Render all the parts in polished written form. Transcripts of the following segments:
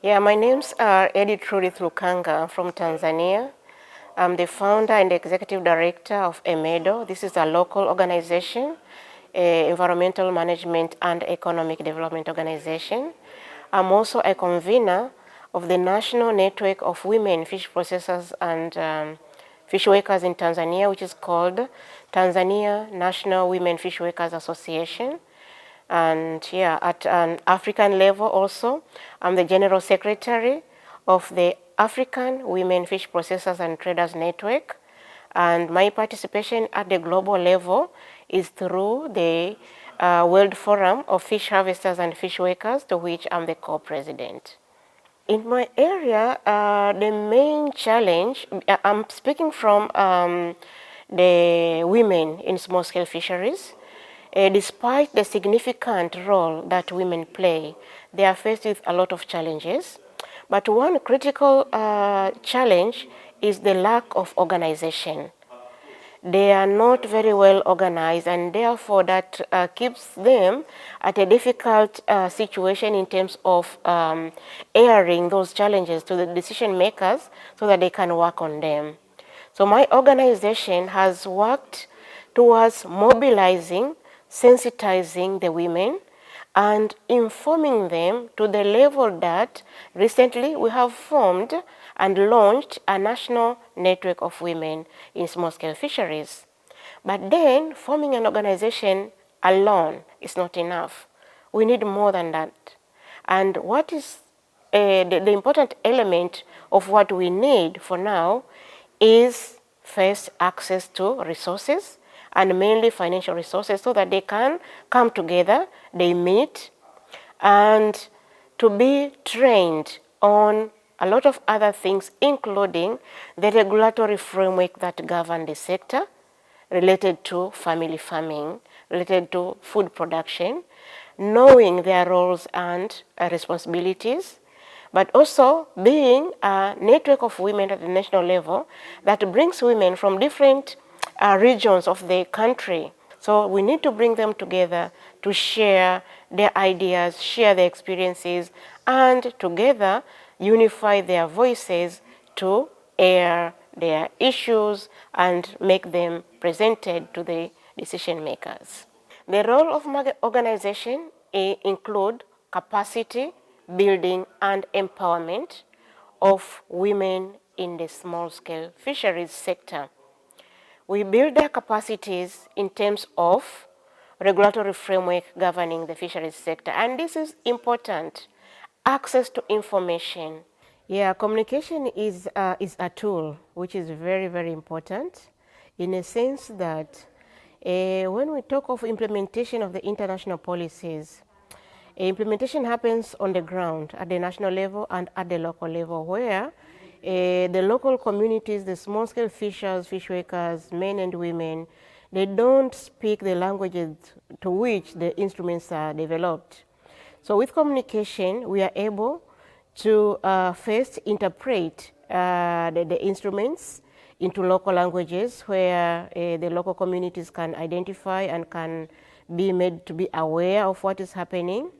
Yeah, my name's Editrudith Lukanga from Tanzania. I'm the founder and executive director of EMEDO. This is a local organization, environmental management and economic development organization. I'm also a convener of the National Network of Women Fish Processors and Fish Workers in Tanzania, which is called Tanzania National Women Fish Workers Association. And yeah, at an African level also, I'm the General Secretary of the African Women Fish Processors and Traders Network. And my participation at the global level is through the World Forum of Fish Harvesters and Fish Workers, to which I'm the co-president. In my area, the main challenge, I'm speaking from the women in small-scale fisheries. Despite the significant role that women play, they are faced with a lot of challenges. But one critical challenge is the lack of organization. They are not very well organized, and therefore that keeps them at a difficult situation in terms of airing those challenges to the decision makers so that they can work on them. So my organization has worked towards mobilizing, sensitizing the women and informing them to the level that recently we have formed and launched a national network of women in small-scale fisheries. But then forming an organization alone is not enough. We need more than that. And what is the important element of what we need for now is first access to resources, and mainly financial resources, so that they can come together, they meet, and to be trained on a lot of other things, including the regulatory framework that govern the sector related to family farming, related to food production, knowing their roles and responsibilities, but also being a network of women at the national level that brings women from different regions of the country. So we need to bring them together to share their ideas, share their experiences, and together unify their voices to air their issues and make them presented to the decision makers. The role of my organization include capacity building and empowerment of women in the small-scale fisheries sector. We build their capacities in terms of regulatory framework governing the fisheries sector, and this is important. Access to information. Yeah, communication is a tool which is very, very important, in a sense that when we talk of implementation of the international policies, implementation happens on the ground at the national level and at the local level, where the local communities, the small-scale fishers, fish workers, men and women, they don't speak the languages to which the instruments are developed. So with communication, we are able to first interpret the instruments into local languages, where the local communities can identify and can be made to be aware of what is happening.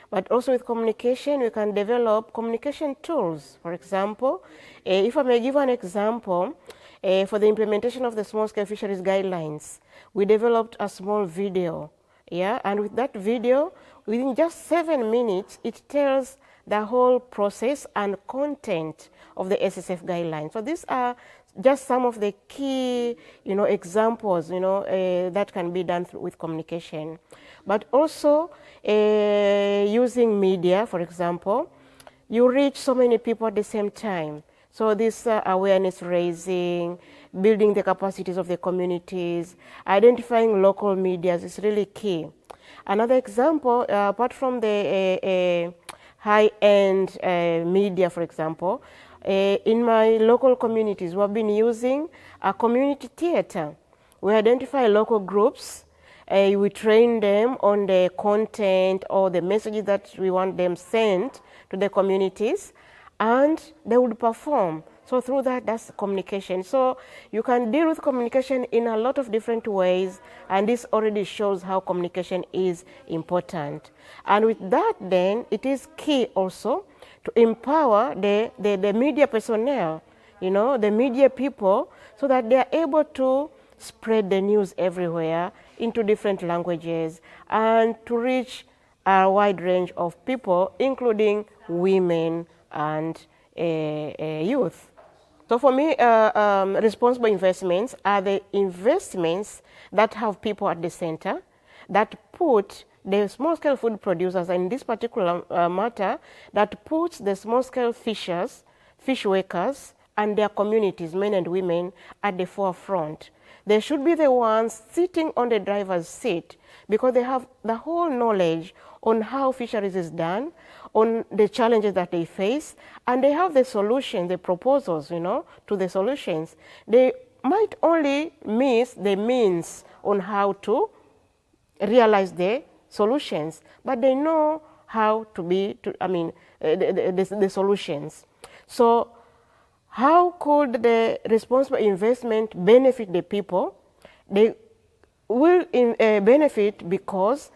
But also with communication, we can develop communication tools. For example, if I may give an example, for the implementation of the small-scale fisheries guidelines, we developed a small video, yeah? And with that video, within just 7 minutes, it tells the whole process and content of the SSF guidelines. So these are just some of the key, examples, that can be done with communication. But also using media, for example, you reach so many people at the same time. So this awareness raising, building the capacities of the communities, identifying local media is really key. Another example, apart from the high-end media, for example, in my local communities, we have been using a community theater. We identify local groups, we train them on the content or the messages that we want them sent to the communities, and they would perform. So through that, that's communication. So you can deal with communication in a lot of different ways, and this already shows how communication is important. And with that, then, it is key also to empower the media personnel, the media people, so that they are able to spread the news everywhere into different languages and to reach a wide range of people, including women and youth. So for me, responsible investments are the investments that have people at the center, that put the small-scale food producers, and in this particular matter, that puts the small-scale fishers, fish workers, and their communities, men and women, at the forefront. They should be the ones sitting on the driver's seat because they have the whole knowledge on how fisheries is done, on the challenges that they face, and they have the solutions, the proposals, to the solutions. They might only miss the means on how to realize the solutions, but they know how the solutions. So how could the responsible investment benefit the people? They will benefit because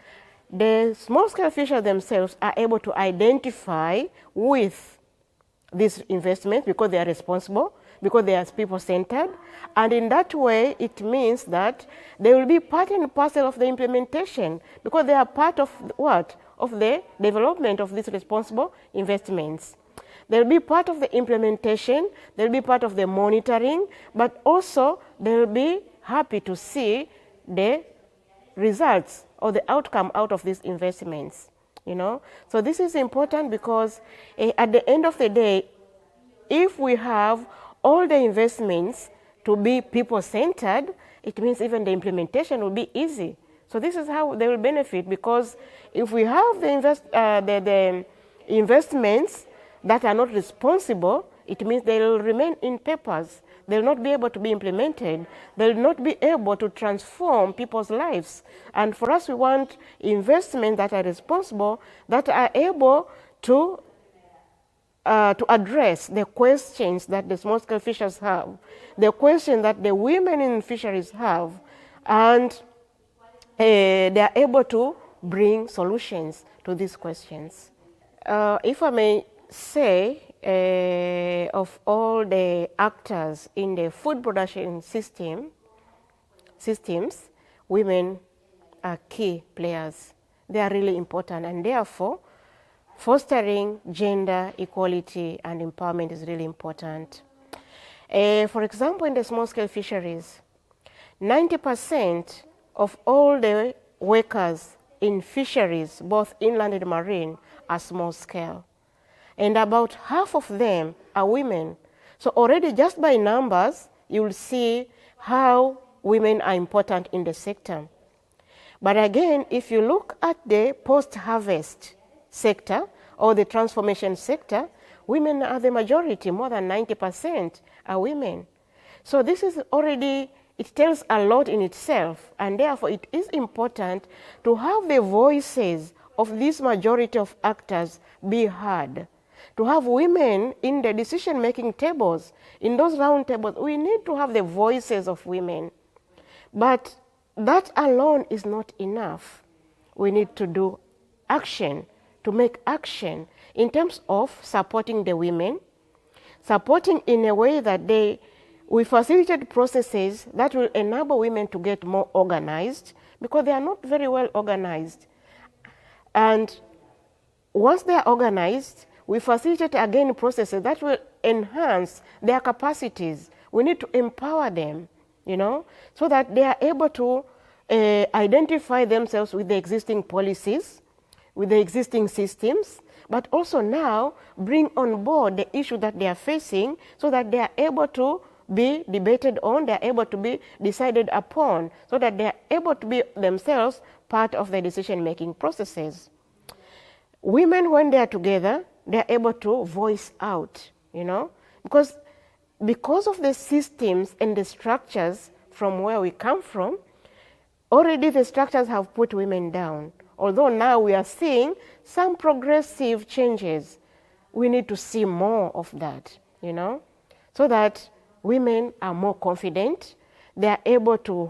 the small-scale fishers themselves are able to identify with this investment because they are responsible, because they are people-centered, and in that way it means that they will be part and parcel of the implementation because they are part of what? Of the development of these responsible investments. They'll be part of the implementation, they'll be part of the monitoring, but also they'll be happy to see the results or the outcome out of these investments, So this is important because at the end of the day, if we have all the investments to be people-centered, it means even the implementation will be easy. So this is how they will benefit, because if we have the investments that are not responsible, it means they will remain in papers. They will not be able to be implemented. They will not be able to transform people's lives. And for us, we want investments that are responsible, that are able to address the questions that the small-scale fishers have, the questions that the women in fisheries have, and they are able to bring solutions to these questions. If I may say, of all the actors in the food production systems, women are key players. They are really important, and therefore fostering gender equality and empowerment is really important. For example, in the small-scale fisheries, 90% of all the workers in fisheries, both inland and marine, are small-scale. And about half of them are women. So already just by numbers, you will see how women are important in the sector. But again, if you look at the post-harvest sector or the transformation sector, women are the majority, more than 90% are women. So this is already, it tells a lot in itself, and therefore it is important to have the voices of this majority of actors be heard. To have women in the decision-making tables, in those round tables, we need to have the voices of women. But that alone is not enough. We need to do action, to make action in terms of supporting the women, supporting in a way that we facilitate processes that will enable women to get more organized, because they are not very well organized. And once they are organized, we facilitate again processes that will enhance their capacities. We need to empower them, so that they are able to identify themselves with the existing policies, with the existing systems, but also now bring on board the issue that they are facing so that they are able to be debated on, they are able to be decided upon, so that they are able to be themselves part of the decision-making processes. Women, when they are together, they are able to voice out, because of the systems and the structures from where we come from, already the structures have put women down. Although now we are seeing some progressive changes, we need to see more of that, so that women are more confident, they are able to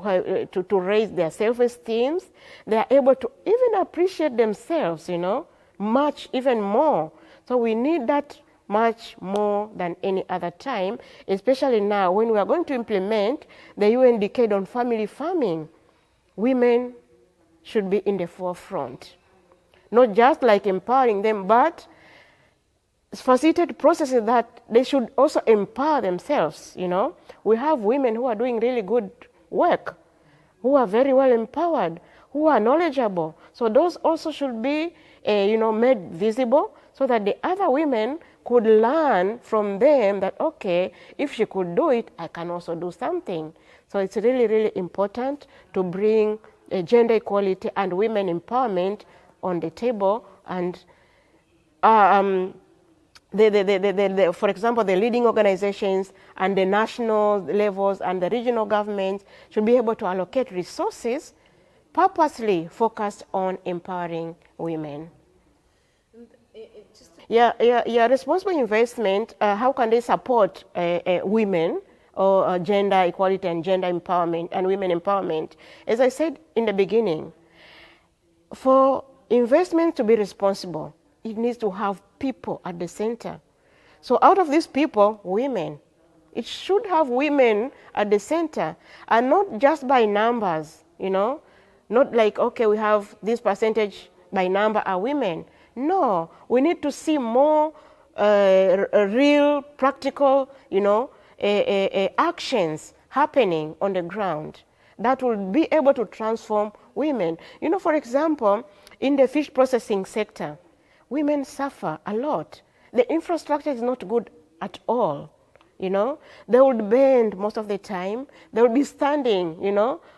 raise their self-esteem, they are able to even appreciate themselves, much even more, So we need that much more than any other time, especially now when we are going to implement the UN Decade on Family Farming. Women should be in the forefront, not just like empowering them, but facilitate processes that they should also empower themselves. We have women who are doing really good work, who are very well empowered, who are knowledgeable. So those also should be, made visible so that the other women could learn from them that, okay, if she could do it, I can also do something. So it's really, really important to bring gender equality and women empowerment on the table. And for example, the leading organizations and the national levels and the regional governments should be able to allocate resources purposely focused on empowering women. Responsible investment, how can they support women or gender equality and gender empowerment and women empowerment? As I said in the beginning, for investment to be responsible, it needs to have people at the center. So out of these people, women. It should have women at the center, and not just by numbers, not like, okay, we have this percentage by number are women. No, we need to see more real, practical, actions happening on the ground that will be able to transform women. For example, in the fish processing sector, women suffer a lot. The infrastructure is not good at all. They would bend most of the time. They would be standing,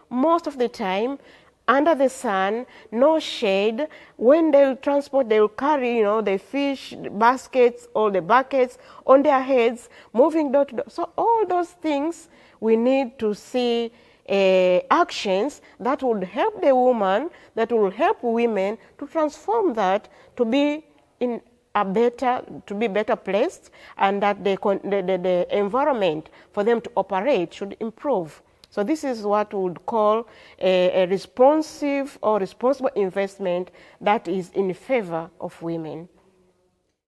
most of the time under the sun, no shade. When they'll transport, they'll carry, the fish baskets or the buckets on their heads, moving door to door. So all those things, we need to see actions that would help the woman, that will help women to transform that to be better placed, and that the environment for them to operate should improve. So this is what we would call a responsive or responsible investment that is in favor of women.